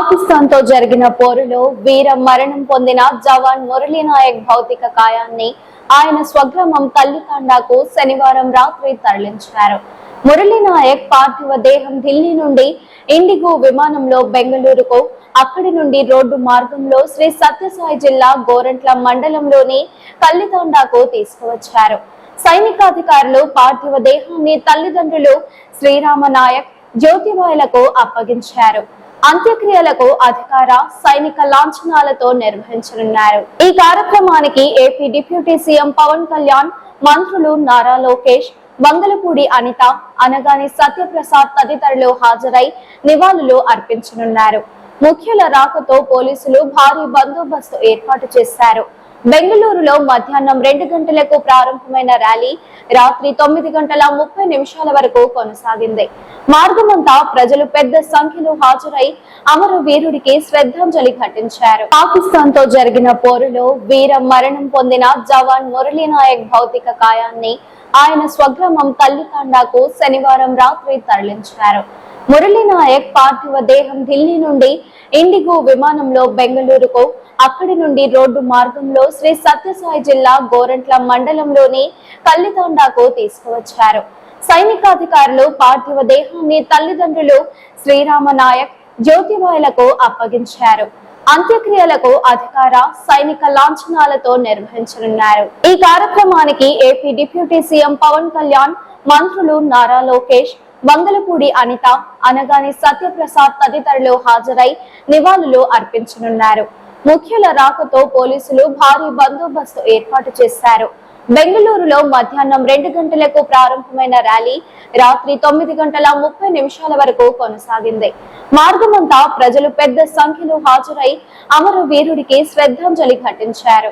పాకిస్తాన్ తో జరిగిన పోరులో వీర మరణం పొందిన జవాన్ మురళీ నాయక్ భౌతిక కాయాన్ని ఆయన స్వగ్రామం తల్లితండాకు శనివారం రాత్రి తరలించారు. మురళీ నాయక్ పార్థివ దేహం ఢిల్లీ నుండి ఇండిగో విమానంలో బెంగళూరుకు, అక్కడి నుండి రోడ్డు మార్గంలో శ్రీ సత్యసాయి జిల్లా గోరంట్ల మండలంలోని తల్లితండాకు తీసుకువచ్చారు. సైనికాధికారులు పార్థివ దేహాన్ని తల్లిదండ్రులు శ్రీరామ నాయక్, జ్యోతిబాయిలకు అప్పగించారు. అంత్యక్రియలకు అధికార సైనిక లాంఛనాలతో నిర్వహించనున్నారు. ఈ కార్యక్రమానికి AP deputy CM Pavan Kalyan, మంత్రులు నారా లోకేష్, వంగలపూడి అనిత, అనగాని సత్యప్రసాద్ తదితరులు హాజరై నివాళులు అర్పించనున్నారు. ముఖ్యుల రాకతో పోలీసులు భారీ బందోబస్తు ఏర్పాటు చేశారు. బెంగళూరులో మధ్యాహ్నం 2 గంటలకు ప్రారంభమైన ర్యాలీ రాత్రి 9:30 వరకు కొనసాగింది. మార్గమంతా ప్రజలు పెద్ద సంఖ్యలో హాజరై అమరవీరుడికి శ్రద్ధాంజలి ఘటించారు. పాకిస్తాన్ తో జరిగిన పోరులో వీర మరణం పొందిన జవాన్ మురళీ నాయక్ భౌతిక కాయాన్ని ఆయన స్వగ్రామం తల్లితండాకు శనివారం రాత్రి తరలించారు. మురళీ నాయక్ పార్థివ దేహం ఢిల్లీ నుండి ఇండిగో విమానంలో బెంగళూరుకు, అక్కడి నుండి రోడ్డు మార్గంలో శ్రీ సత్యసాయి జిల్లా గోరంట్ల మండలంలోని తల్లితండాకు తీసుకువచ్చారు. సైనికాధికారులు పార్థివ దేహాన్ని తల్లిదండ్రులు శ్రీరామ నాయక్, జ్యోతిబాయిలకు అప్పగించారు. అంత్యక్రియలకు అధికార సైనిక లాంఛనాలతో నిర్వహించనున్నారు. ఈ కార్యక్రమానికి AP deputy CM Pavan Kalyan, మంత్రులు నారా లోకేష్, వంగలపూడి అనిత, అనగాని సత్యప్రసాద్ తదితరులు హాజరై నివాళులు అర్పించనున్నారు. ముఖ్యుల రాకతో పోలీసులు భారీ బందోబస్తు ఏర్పాటు చేశారు. బెంగళూరులో మధ్యాహ్నం 2 గంటలకు ప్రారంభమైన ర్యాలీ రాత్రి 9:30 వరకు కొనసాగింది. మార్గమంతా ప్రజలు పెద్ద సంఖ్యలో హాజరై అమరవీరుడికి శ్రద్ధాంజలి ఘటించారు.